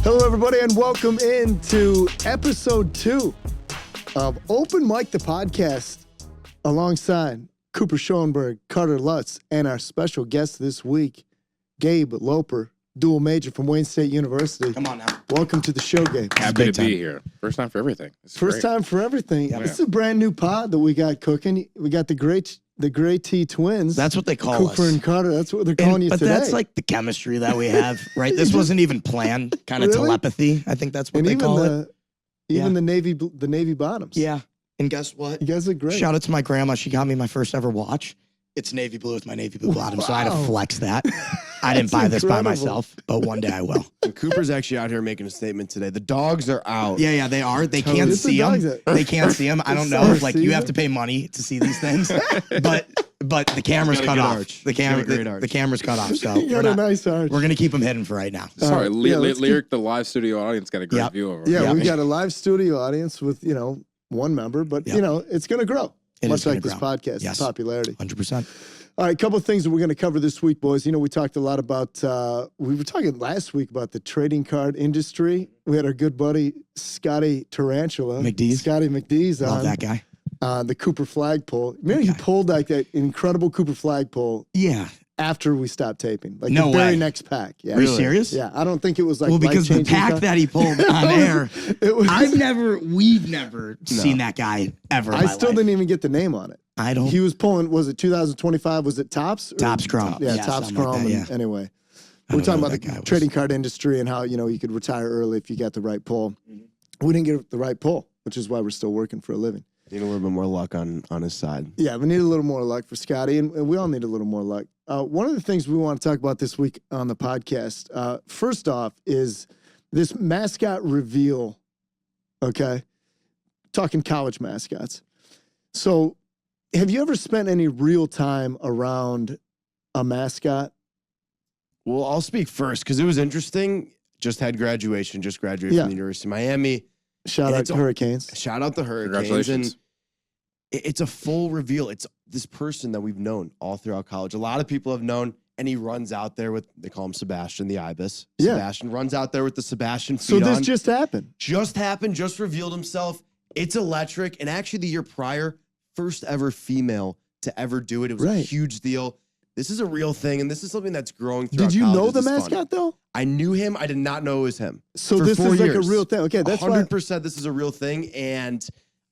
Hello, everybody, and welcome into episode 2 of Open Mic, the podcast, alongside Cooper Schoenberg, Carter Lutz, and our special guest this week, Gabe Loper, dual major from Wayne State University. Come on now. Welcome to the show, Gabe. Happy to be here. First time for everything. First time for everything. Yeah. This is a brand new pod that we got cooking. We got the Great T twins. That's what they call us. Cooper and Carter. That's what they're calling you but today. that's like the chemistry that we have, right? This wasn't even planned. Kind of Really? telepathy. I think that's what and they even call the it. even Yeah. the Navy bottoms. Yeah. And guess what? You guys look great. Shout out to my grandma. She got me my first ever watch. It's navy blue with my navy blue bottom, so I had to Wow. flex that. I didn't buy this by incredible. myself, but one day I will. And Cooper's actually out here making a statement today. The dogs are out. Yeah, they are. They Totally. can't It's the see them. dogs that- They can't see them. I don't know. Sorry, Like see you have them? to pay money to see these things, but the camera's Got a cut good off. arch. The camera, Got a great arch. the camera's cut off. So You got a nice arch. we're gonna keep them hidden for right now. Sorry, yeah, let's Lyric, the live studio audience got a great Yep. view over. Yeah, Yeah. we got a live studio audience with, one member, but, Yeah. It's going to grow. It much is gonna like this grow. podcast, Yes. popularity. 100%. All right, a couple of things that we're going to cover this week, boys. We talked a lot about, we were talking last week about the trading card industry. We had our good buddy, Scotty Tarantula. McDee's. Scotty McDee's Love on that guy. the Cooper flagpole. Remember, he Okay. pulled like that incredible Cooper flagpole Yeah. after we stopped taping. Like No the very way. next pack. Yeah. Are you serious? Yeah, I don't think it was like Well, because the life-changing pack stuff. that he pulled on air, It was, we've never seen that guy ever. in I my still life. didn't even get the name on it. I don't. He was pulling, was it 2025? Was it Tops? Or- Topps Chrome. Yeah, Yeah, Tops something like Chrome. that, And yeah. anyway, I we're don't talking know about who that the guy was. trading card industry and how, you could retire early if you got the right pull. We didn't get the right pull, which is why we're still working for a living. Need a little bit more luck on his side. Yeah, we need a little more luck for Scotty, and we all need a little more luck. One of the things we want to talk about this week on the podcast, first off, is this mascot reveal, okay? Talking college mascots. So, have you ever spent any real time around a mascot? Well, I'll speak first because it was interesting. Just graduated Yeah. from the University of Miami. Shout And out it's to all- Hurricanes. Shout out the Hurricanes. Congratulations. And it's a full reveal. It's this person that we've known all throughout college. A lot of people have known, and he runs out there with, they call him Sebastian the Ibis. Yeah. Sebastian runs out there with the Sebastian So feet this on. just happened. Just happened, just revealed himself. It's electric. And actually, the year prior, first ever female to ever do it. It was a Right. huge deal. This is a real thing, and this is something that's growing throughout Did you college. know the This is fun. mascot though? I knew him. I did not know it was him. So For this 4 is like years. a real thing. Okay, that's why. 100% this is a real thing, and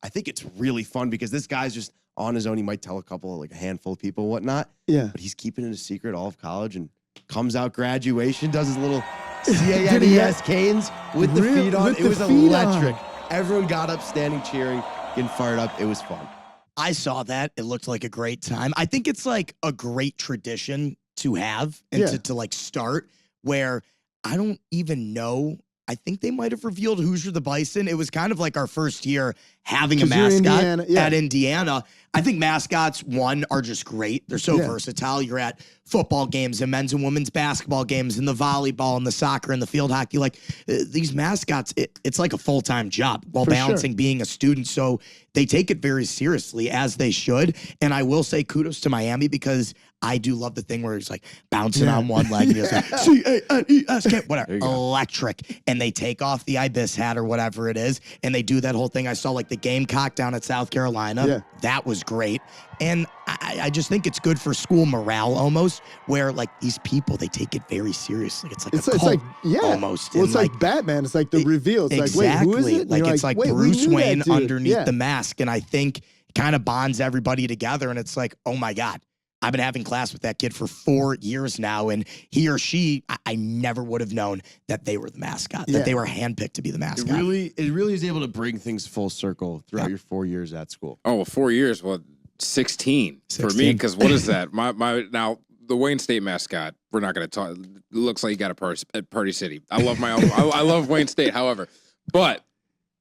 I think it's really fun because this guy's just on his own. He might tell a handful of people, whatnot, Yeah. but he's keeping it a secret all of college and comes out graduation, does his little Did he CANES canes with the Real- feet on. with It the was feet on. electric. Everyone got up, standing, cheering, getting fired up. It was fun. I saw that. It looked like a great time. I think it's like a great tradition to have and Yeah. to like start where I don't even know. I think they might have revealed Hoosier the Bison. It was kind of like our first year having a 'Cause you're mascot Indiana, yeah. at Indiana. I think mascots, one, are just great. They're so Yeah. versatile. You're at football games and men's and women's basketball games and the volleyball and the soccer and the field hockey. Like these mascots, it's like a full-time job while For sure. balancing being a student. So they take it very seriously, as they should. And I will say kudos to Miami because I do love the thing where he's like bouncing Yeah. on one leg and he's like, C-A-N-E-S-K, whatever, There you go. electric. And they take off the Ibis hat or whatever it is, and they do that whole thing. I saw like the Gamecock down at South Carolina. Yeah. That was great. And I just think it's good for school morale almost, where like these people, they take it very seriously. It's like It's a cult like, yeah. almost. Well, And, it's like Batman. It's like the reveal. It's exactly. like, wait, who is it? And Like you're it's like wait, we Bruce knew that Wayne dude. underneath Yeah. the mask. And I think it kind of bonds everybody together. And it's like, oh my God, I've been having class with that kid for 4 years now. And he or she, I never would have known that they were the mascot, Yeah. that they were handpicked to be the It mascot. really is able to bring things full circle throughout Yeah. your 4 years at school. Oh, well, 4 years. Well, 16 for me. 16. Because what is that? My now the Wayne State mascot. We're not going to talk. Looks like you got a Party City. I love my own. I love Wayne State. However, but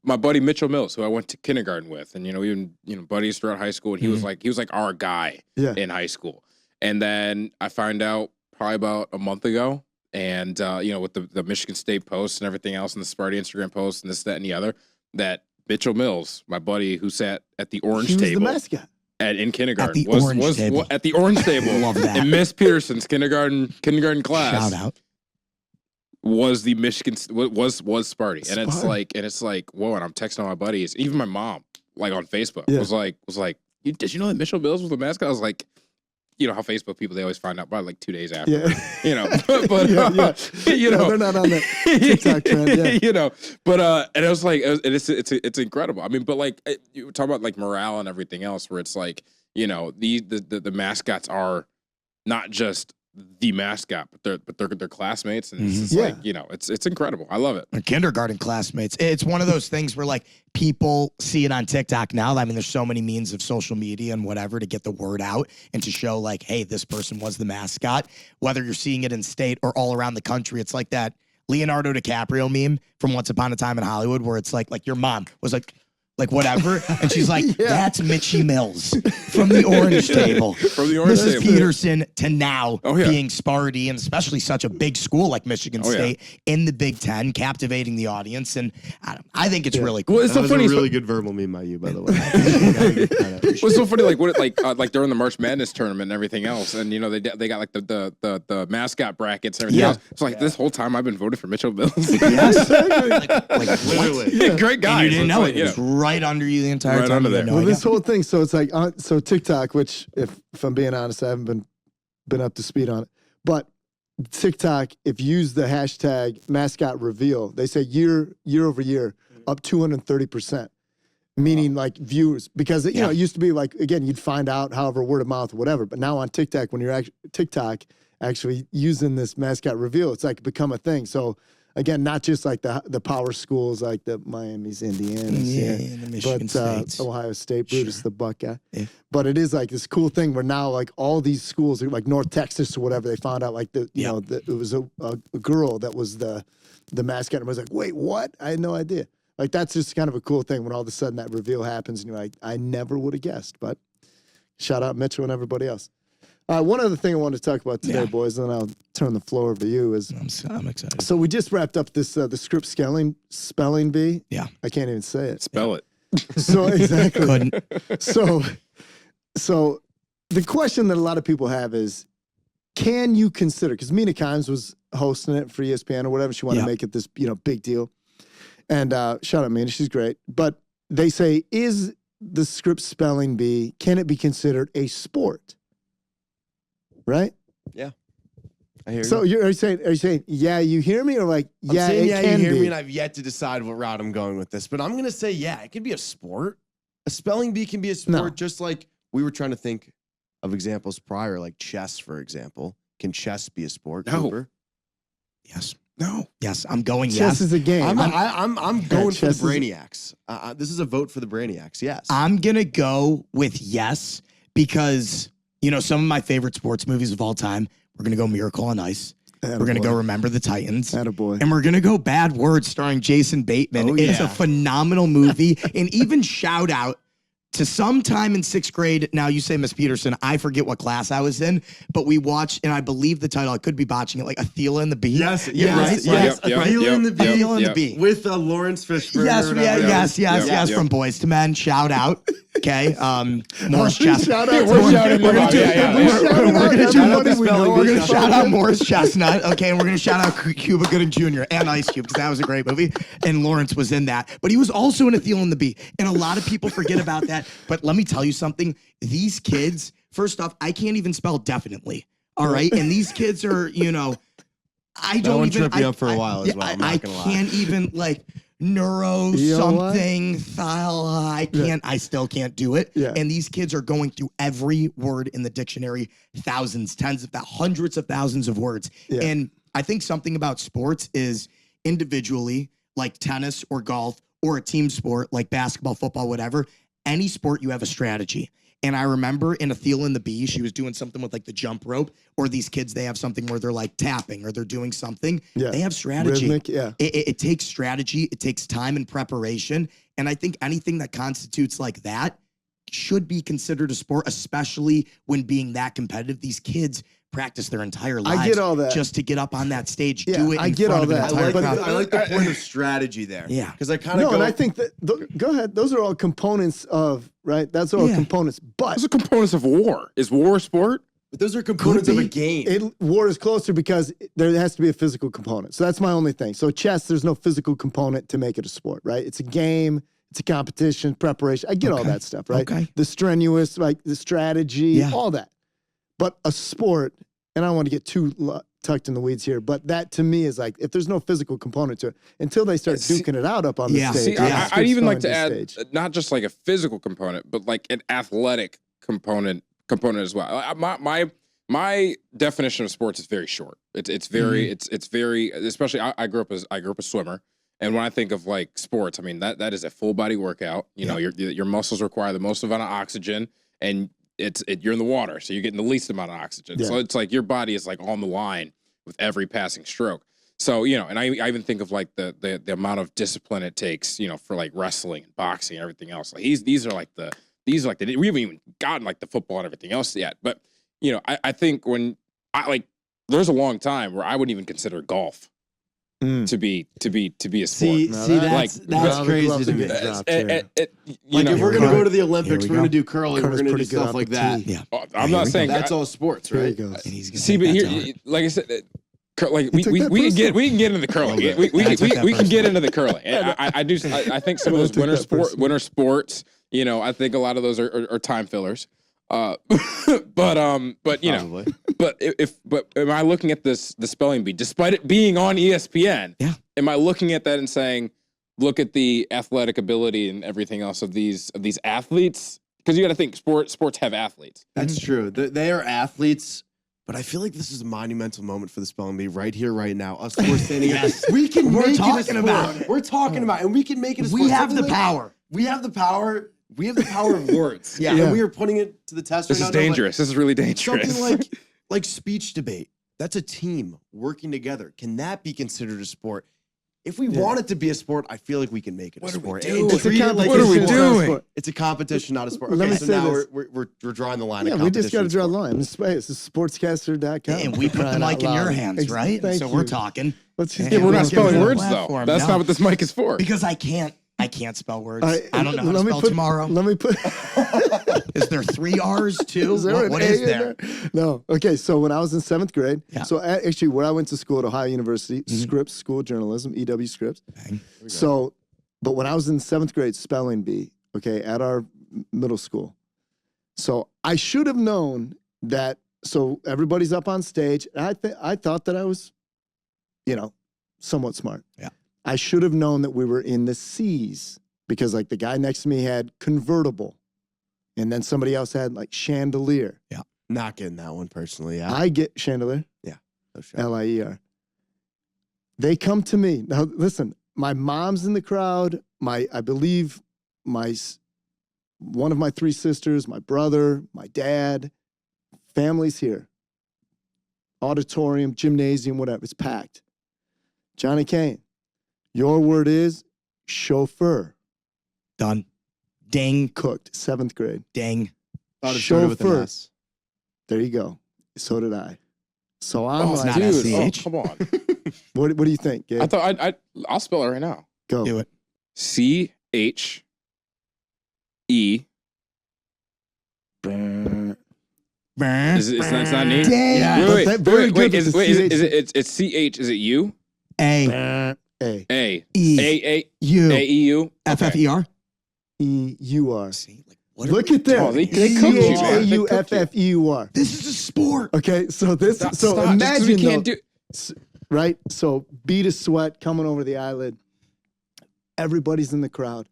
my buddy Mitchell Mills, who I went to kindergarten with, and even buddies throughout high school, and he was like our guy Yeah. in high school. And then I find out probably about a month ago, and with the Michigan State posts and everything else, and the Sparty Instagram posts and this, that, and the other, that Mitchell Mills, my buddy who sat at the orange He was table the mascot. in kindergarten, At the orange table. at the orange table Love that. in Miss Peterson's kindergarten class. Shout out. was the Michigan was Sparty, and Sparty. it's like whoa. And I'm texting my buddies, even my mom, like on Facebook, Yeah. was like, did you know that Mitchell Mills was the mascot? I was like, you know how Facebook people, they always find out about like 2 days after, you know, but you know, they're not on the TikTok trend. Yeah. you know, but and it was like, it's incredible. I mean, but like you talk about like morale and everything else, where it's like, you know, the mascots are not just the mascot, but they're classmates, and it's just like, you know, it's incredible. I love it. Our kindergarten classmates. It's one of those things where like people see it on TikTok now. I mean, there's so many means of social media and whatever to get the word out and to show like, hey, this person was the mascot. Whether you're seeing it in state or all around the country, it's like that Leonardo DiCaprio meme from Once Upon a Time in Hollywood, where it's like your mom was like whatever, and she's like, that's Mitchie Mills from the Orange Table. From the Orange Mrs. Table. Peterson to now yeah. being Sparty, and especially such a big school like Michigan State in the Big Ten, captivating the audience. And I think it's really cool. Well, it's That so was funny. a really good verbal meme by you, by the way. What's so funny, like during the March Madness tournament and everything else, and you know they got like the mascot brackets and everything else. It's like this whole time I've been voting for Mitchell Mills. Yes. Exactly. Like Literally. Great guy. And you didn't So know it's it. It like, was right under you the entire Right time. under You had there. no Well, idea. this whole thing. So it's like, so TikTok, which if I'm being honest, I haven't been up to speed on it. But TikTok, if you use the hashtag mascot reveal, they say year over year up 230%, meaning like viewers, because you know it used to be like, again, you'd find out however word of mouth or whatever. But now on TikTok, when you're actually using this mascot reveal, it's like become a thing. So again, not just like the power schools like the Miami's, Indiana's, the Michigan but States. Ohio State, Brutus the Buckeye. Yeah. But it is like this cool thing where now like all these schools, like North Texas or whatever, they found out like it was a girl that was the mascot, and was like, wait, what? I had no idea. Like that's just kind of a cool thing when all of a sudden that reveal happens, and you're like, I never would have guessed. But shout out Mitchell and everybody else. One other thing I wanted to talk about today, boys, and then I'll turn the floor over to you. Is I'm excited. so we just wrapped up this the Scripps Spelling Bee. Yeah. I can't even say it. Spell it. So exactly. Couldn't. So the question that a lot of people have is, can you consider, because Mina Kimes was hosting it for ESPN or whatever, she wanted to make it this big deal. And shout out Mina, she's great. But they say, is the Scripps Spelling Bee, can it be considered a sport? Right? Yeah. I hear So you. are you saying, yeah, you hear me, or like, I'm yeah, saying, it yeah, can you hear be? me, and I've yet to decide what route I'm going with this. But I'm going to say, yeah, it could be a sport. A spelling bee can be a sport, just like we were trying to think of examples prior, like chess, for example. Can chess be a sport? No. Cooper? Yes. No. Yes. I'm going Chess yes. is a game. I'm going for the chess is- Brainiacs. This is a vote for the Brainiacs, yes. I'm going to go with yes, because, you know, some of my favorite sports movies of all time, we're going to go Miracle on Ice. We're going to go Remember the Titans. Attaboy. And we're going to go Bad Words starring Jason Bateman. Oh, It's yeah. a phenomenal movie. And even shout out to sometime in 6th grade. Now you say Miss Peterson, I forget what class I was in, but we watched, and I believe the title, I could be botching it, like Athela and the Bee. Yes, right? yes, yes. Athela and the Bee. Athela and the Bee. With Lawrence Fishburne. Yes, or whatever. yes, from Boys to Men. Shout out. Okay. Morris Chestnut. Shout out We're to shouting we're them gonna out. do- Yeah, we're yeah. shouting out everybody we know. We're gonna shout out Morris Chestnut, okay, and we're gonna shout out Cuba Gooding Jr. and Ice Cube, because that was a great movie, and Lawrence was in that. But he was also in Athela and the Bee, and a lot of people forget about that. But let me tell you something: these kids, first off, I can't even spell definitely. All right, and these kids are, you know, I That don't one even. tripped me up for a while as yeah, well, I'm I not gonna lie. can't even like. Neuro You know what? something I can't. I still can't do it. Yeah. And these kids are going through every word in the dictionary, thousands, tens of hundreds of thousands of words. Yeah. And I think something about sports is individually, like tennis or golf, or a team sport like basketball, football, whatever. Any sport, you have a strategy. And I remember in Athela and the Bee, she was doing something with like the jump rope, or these kids, they have something where they're like tapping or they're doing something. Yeah. They have strategy. Rhythmic, yeah. It takes strategy. It takes time and preparation. And I think anything that constitutes like that should be considered a sport, especially when being that competitive. These kids practice their entire lives I get all that. just to get up on that stage, Yeah, do it I in get front all of an that. entire But crowd. I like the point of strategy there. Yeah. Because I kind of No, go. and I think that go ahead. Those are all components of right. That's all Yeah. components. But Those are components of war. Is war a sport? But those are components of a game. War is closer because there has to be a physical component. So that's my only thing. So chess, there's no physical component to make it a sport, right? It's a game. It's a competition, preparation. I get all that stuff, right? Okay. The strenuous, like the strategy, all that. But a sport, and I don't want to get too tucked in the weeds here, but that to me is like, if there's no physical component to it, until they start duking it out up on the stage. See, I'd even like to add not just like a physical component, but like an athletic component as well. My definition of sports is very short. It's very especially I grew up a swimmer. And when I think of like sports, I mean that is a full body workout. You know, your muscles require the most amount of oxygen, and you're in the water, so you're getting the least amount of oxygen. Yeah. So it's like your body is like on the line with every passing stroke. So and I even think of like the amount of discipline it takes, for like wrestling and boxing and everything else. Like these are like we haven't even gotten like the football and everything else yet. But I think when there's a long time where I wouldn't even consider golf to be a sport. See, that's crazy to me. If we're gonna go to the Olympics, we're gonna do curling, we're gonna do stuff like that. Yeah, I'm not saying that's all sports, right? See, but here, like I said, like we can get into the curling. We can get into the curling. I think some of those winter sports. I think a lot of those are time fillers. But am I looking at the spelling bee, despite it being on ESPN? Yeah. Am I looking at that and saying, look at the athletic ability and everything else of these athletes? Because you got to think sports have athletes. That's true. They are athletes. But I feel like this is a monumental moment for the spelling bee right here, right now. Us four standing here. We can make it a sport. We're talking about it, and we can make it a sport. We have the power. We have the power. We have the power of words. And we are putting it to the test. This is dangerous. This is really dangerous. Something like speech debate. That's a team working together. Can that be considered a sport? If we want it to be a sport, I feel like we can make it a sport. What are we doing? It's a competition, not a sport. Okay, so now we're drawing the line. Yeah, we just got to draw the line. This is sportscaster.com. And we put the mic in your hands, right? So we're talking. We're not spelling words, though. That's not what this mic is for. Because I can't spell words. I don't know how to spell tomorrow. Let me put. Is there 3 R's too? What is there? No. Okay. So when I was in 7th grade, so actually where I went to school at Ohio University, Scripps School of Journalism, EW Scripps. So, but when I was in 7th grade, spelling bee, at our middle school. So I should have known that. So everybody's up on stage. And I thought that I was, somewhat smart. Yeah. I should have known that we were in the C's because like the guy next to me had convertible and then somebody else had like chandelier. Yeah. Not getting that one personally. Yeah. I get chandelier. Yeah. Lier. They come to me. Now listen, my mom's in the crowd. I believe one of my 3 sisters, my brother, my dad, family's here. Auditorium, gymnasium, whatever. It's packed. Johnny Kane. Your word is chauffeur. Done. Ding. Cooked. 7th grade. Ding. Chauffeur. There you go. So did I. So I'm like, dude, come on. What do you think, Gabe? I thought I'll spell it right now. Go. Do it. CHE. It's not neat. Wait. It's CH. Is it U? A. A. E. U. FFER. EUR. What Look at that. They cooked you, man. AUFFEUR. This is a sport. Okay, so imagine right? So bead of sweat coming over the eyelid. Everybody's in the crowd.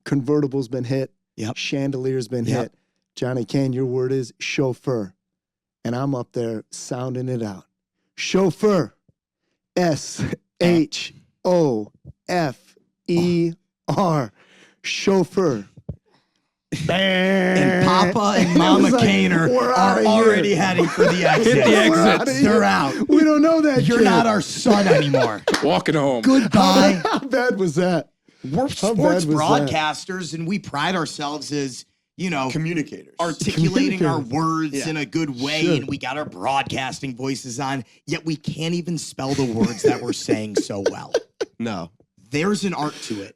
Convertible's been hit. Yep. Chandelier's been hit. Johnny Kane, your word is chauffeur. And I'm up there sounding it out. Chauffeur. SHOFER. Chauffeur. And Papa and Mama Kane are already heading for the exit. Hit the exits. They're out. We don't know that. You're not our son anymore. Walking home. Goodbye. How bad was that? We're sports broadcasters, and we pride ourselves as, communicators. Articulating our words in a good way, and we got our broadcasting voices on, yet we can't even spell the words that we're saying so well. No. There's an art to it.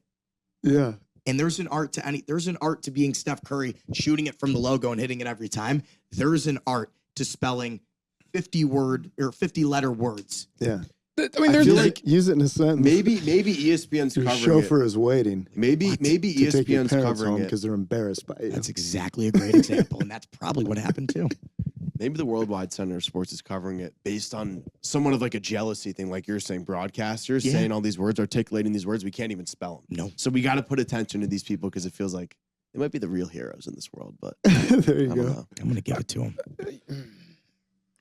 Yeah. And there's an art to being Steph Curry, shooting it from the logo and hitting it every time. There's an art to spelling 50-letter words. Yeah. I mean, there's feel like Use it in a sentence. maybe ESPN's Your covering chauffeur it. is waiting Maybe to take your ESPN's parents covering home it. because they're embarrassed by you. That's exactly a great example, and that's probably what happened too. Maybe the Worldwide Center of Sports is covering it based on somewhat of like a jealousy thing, like you're saying, broadcasters saying all these words, articulating these words, we can't even spell them. No. So we got to put attention to these people because it feels like they might be the real heroes in this world. But There you I don't go. know. I'm going to give it to him.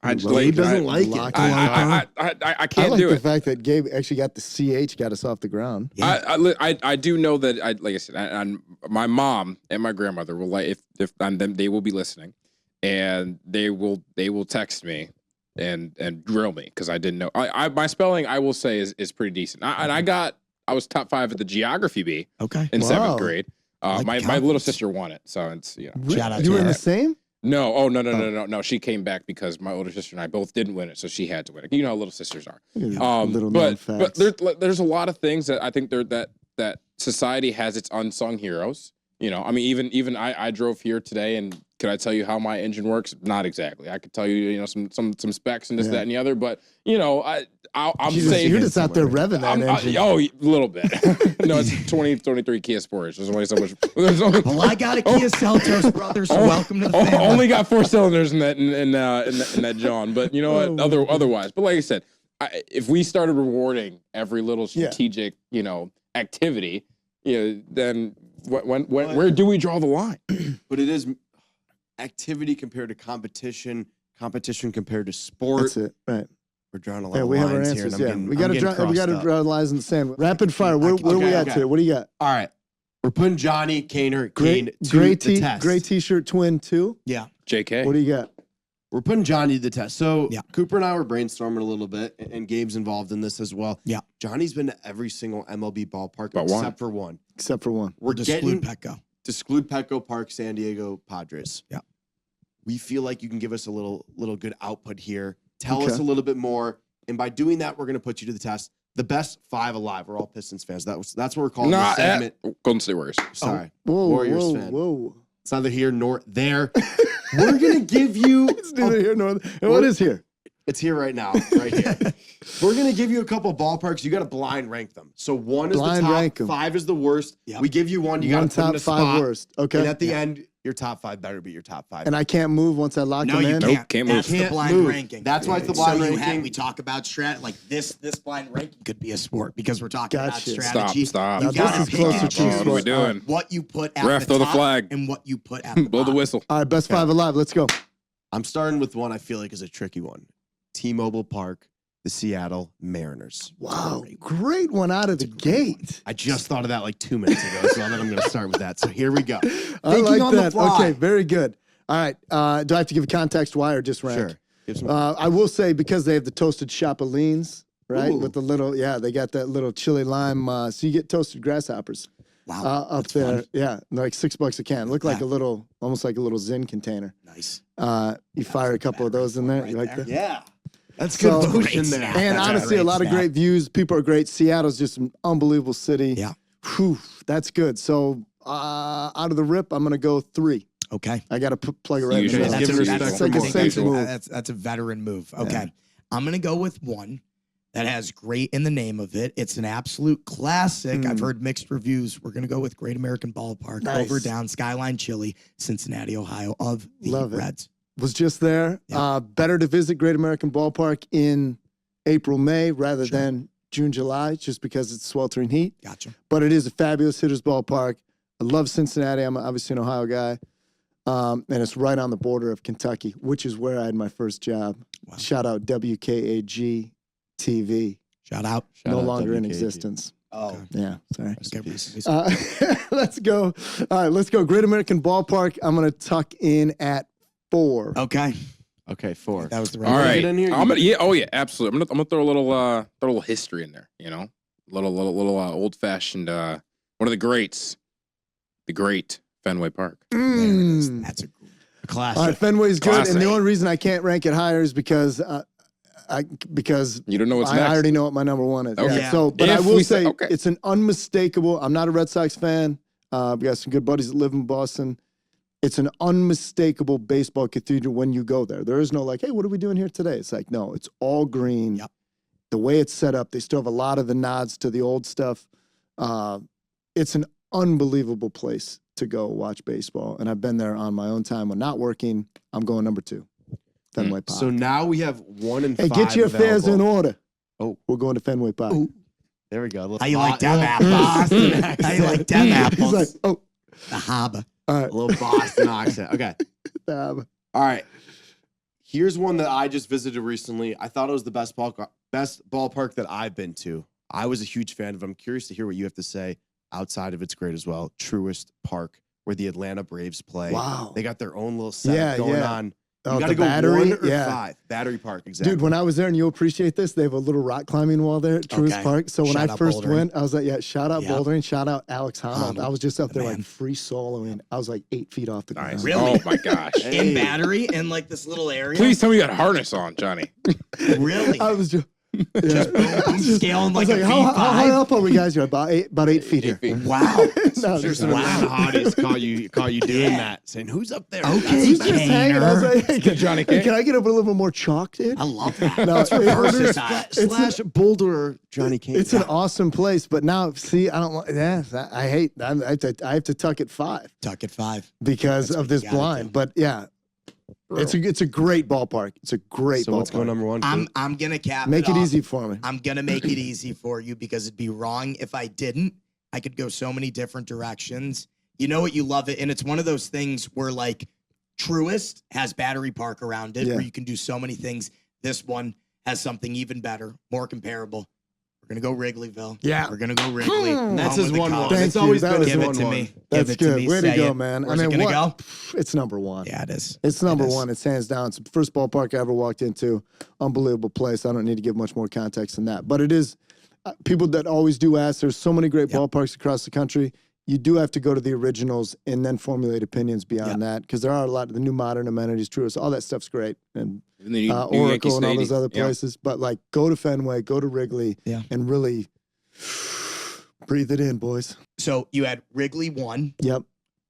I just Well, he like, doesn't I, like lock it. I, him up. I I can't like do the it. fact that Gabe actually got the CH, got us off the ground. Yeah. I do know that like I said, and my mom and my grandmother will like if and them they will be listening, and they will text me and drill me because I didn't know. My spelling I will say is pretty decent. I was top 5 at the geography bee Okay. in Wow. 7th grade. Like My confidence. little sister won it, so it's Shout out You to were in her. the same? No, oh no. She came back because my older sister and I both didn't win it, so she had to win it. You know how little sisters are. Little known But facts. there's a lot of things that I think that society has its unsung heroes. You know, I mean, even I drove here today, and could I tell you how my engine works? Not exactly. I could tell you, some specs and this, that, and the other. But I'm saying You're just out there revving that engine. a little bit. No, it's 2023 Kia Sportage. There's only so much. There's only, Well, I got a Kia Seltos, brother, so welcome to the family. only got 4 cylinders in that John. But you know what? Otherwise, but like I said, if we started rewarding every little strategic, activity, then where do we draw the line? But it is activity compared to competition compared to sport. That's it. Right. We're drawing a lot Yeah, of we have our lines here. answers. And Yeah, I'm we got to draw lines in the sand. Rapid fire. Where we at today? What do you got? All right. We're putting Johnny Kane Gray to the test. gray t-shirt twin 2. Yeah. JK. What do you got? We're putting Johnny to the test. So Yeah. Cooper and I were brainstorming a little bit, and Gabe's involved in this as well. Yeah. Johnny's been to every single MLB ballpark But one. except for one. Except for one. We're To getting exclude Petco. to exclude Petco Park, San Diego Padres. Yeah. We feel like you can give us a little good output here. Tell Okay. us a little bit more, and by doing that, we're going to put you to the test. The best 5 alive. We're all Pistons fans. That's what we're calling the segment. Golden State Warriors. Sorry, Whoa, Warriors whoa, fan. whoa. It's neither here nor there. We're gonna give you. It's neither here nor there. What is here? It's here right now, right here. We're gonna give you a couple ballparks. You got to blind rank them. So 1 is Blind the rank top, 'em. 5 is the worst. Yep. We give you one. You got One to put in top a 5 spot. worst. Okay. And at the end, your top 5 better be your top 5. And I can't move once I lock No, them you in. can't. Nope, can't move. That's the Can't blind move. ranking. That's why it's the blind so ranking. we talk about strat like this blind ranking could be a sport because we're talking Gotcha. about strategy. Stop. Now You this gotta is pick closer and to choose What are we sport. doing? what you put at Ref, the throw the top flag. and what you put at the Blow the bottom. whistle. All right, best 5 alive. Let's go. I'm starting with one I feel like is a tricky one. T-Mobile Park, the Seattle Mariners. Wow, great one out of the gate. I just thought of that like 2 minutes ago, so I'm going to start with that. So here we go. I Thinking like on the that. fly. Okay, very good. All right, do I have to give a context why or just rank? Sure. Give some- I will say because they have the toasted chapulines, right? Ooh. With the little, they got that little chili lime. So you get toasted grasshoppers Wow. up that's there. fun. Yeah, they're like $6 a can. Look like Yeah. a little, almost like a little Zin container. Nice. You fire a couple of those in there. Right You like there. that? Yeah. That's So- good push Great in there. snap. And That's a honestly, a great lot of snap. great views. People are great. Seattle's just an unbelievable city. Yeah. Whew, that's good. So out of the rip, I'm going to go 3. Okay. I got to plug it right Usual. in. That's That's give respect it's for like a more. safe Usual. move. That's a veteran move. Okay. I'm going to go with one that has great in the name of it. It's an absolute classic. I've heard mixed reviews. We're going to go with Great American Ballpark Nice. over down Skyline Chili, Cincinnati, Ohio of the Love it. Reds. Was just there. Yeah. Better to visit Great American Ballpark in April, May rather than June, July, just because it's sweltering heat. Gotcha. But it is a fabulous hitter's ballpark. I love Cincinnati. I'm obviously an Ohio guy. And it's right on the border of Kentucky, which is where I had my first job. Wow. Shout out WKAG TV. Shout out. No out longer in WKAG. existence. Oh. Yeah, sorry. Okay, please. Let's go. All right, let's go. Great American Ballpark. I'm going to tuck in at 4. Okay. Okay, 4. That was the All right. right. get in here? I'm gonna, oh yeah, absolutely. I'm gonna throw a little history in there. You know, little old fashioned. One of the greats, the great Fenway Park. There it is. Mm. That's a Classic. All right, Fenway's good, Classic. and the only reason I can't rank it higher is because You don't know what's I next. already know what my number 1 is. Okay. Yeah. So, but I If will we say say- okay. it's an unmistakable. I'm not a Red Sox fan. We got some good buddies that live in Boston. It's an unmistakable baseball cathedral when you go there. There is no like, hey, what are we doing here today? It's like, no, it's all green. Yep. The way it's set up, they still have a lot of the nods to the old stuff. It's an unbelievable place to go watch baseball. And I've been there on my own time when not working. I'm going number 2, Fenway Park. So now we have 1 and 5. Hey, get your affairs in available. order. Oh. We're going to Fenway Park. Ooh. There we go. How you like them apples? How you like them apples? He's like, oh, The harbor. all A right. little Boston accent. Okay. Um, All right. Here's one that I just visited recently. I thought it was the best ballpark that I've been to. I was a huge fan of it. I'm curious to hear what you have to say outside of it's great as well. Truist Park, where the Atlanta Braves play. Wow. They got their own little setup going on. Oh, You got the to go Battery? 1 or Yeah. 5. Battery Park, exactly. Dude, when I was there, and you'll appreciate this, they have a little rock climbing wall there at Truist Okay. Park. So when Shout I out first bouldering. went, I was like, yeah, shout out Yep. bouldering, shout out Alex Honnold. I was just up the there man. like free soloing. I was like 8 feet off the ground. Nice. Really? Oh my gosh. Hey. In Battery, in like this little area. Please tell me you had harness on, Johnny. Really? I was just, Just boom, scaling I was like a how high V5. up are we guys? You're about 8 feet here. Wow. No, Sure, just- some Atlanta hotties caught you doing Yeah. that, saying, "Who's up there?" Okay. He's just hanging. I was like, hey, Johnny hey, Kane. can I get a little bit more chalk, dude? I love that. No, That's versatile. Slash Boulder Johnny Kane. It's an awesome place, but now, see, I don't want. Yeah, I hate. I have to tuck at 5 Tuck at 5. because That's of what this you gotta blind. do. But yeah, it's a great ballpark. It's a great So ballpark. what's going number 1? I'm gonna cap Make it off. easy for me. I'm gonna make it easy for you because it'd be wrong if I didn't. I could go so many different directions. You know what? You love it, and it's one of those things where like Truist has Battery Park around it, Yeah. where you can do so many things. This one has something even better, more comparable. We're gonna go Wrigleyville. Yeah. We're gonna go Wrigley. That's Home his of the 1-1. Cubs. Thank It's you. always That been was his Give it to 1-1. me. That's Give it to good. me. Way to Say go, it. man. Where's I it mean, gonna what? go? It's number 1. Yeah, it is. It's number It is. 1. It's hands down. It's the first ballpark I ever walked into. Unbelievable place. I don't need to give much more context than that. But it is, people that always do ask, there's so many great ballparks across the country. You do have to go to the originals and then formulate opinions beyond that because there are a lot of the new modern amenities, Truist, all that stuff's great. And And then you, Oracle and all those other places. But like, go to Fenway, go to Wrigley, Yeah. and really breathe it in, boys. So you had Wrigley 1, Yep.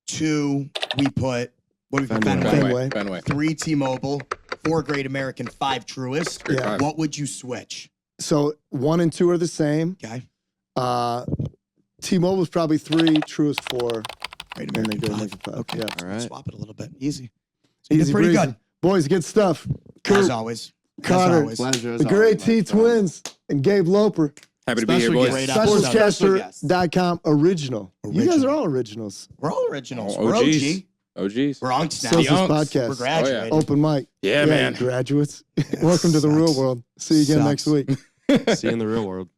2. We put what do we put? Fenway. Fenway. Fenway. 3 T-Mobile, 4 Great American, 5 Truist. Great Yeah. five. What would you switch? So 1 and 2 are the same. Okay. T-Mobile's probably 3, Truist 4, Great and then American, Great 5. American 5. Okay. Yeah. All right. Swap it a little bit. Easy. So Easy it's pretty breezy. good. Boys, good stuff. As Kurt, always. Connor, As always. Pleasure. as the Great always, T my friend. Twins, and Gabe Loper. Happy to be here, Special boys. Great episode. SportsCaster.com original. You guys are all originals. We're all originals. Oh, We're OGs. OG. OGs. We're unks now. Socials Unks. podcast. We're graduating. Open mic. Yeah, man. Graduates. Welcome to the real Sucks. world. See you again next Sucks. week. See you in the real world.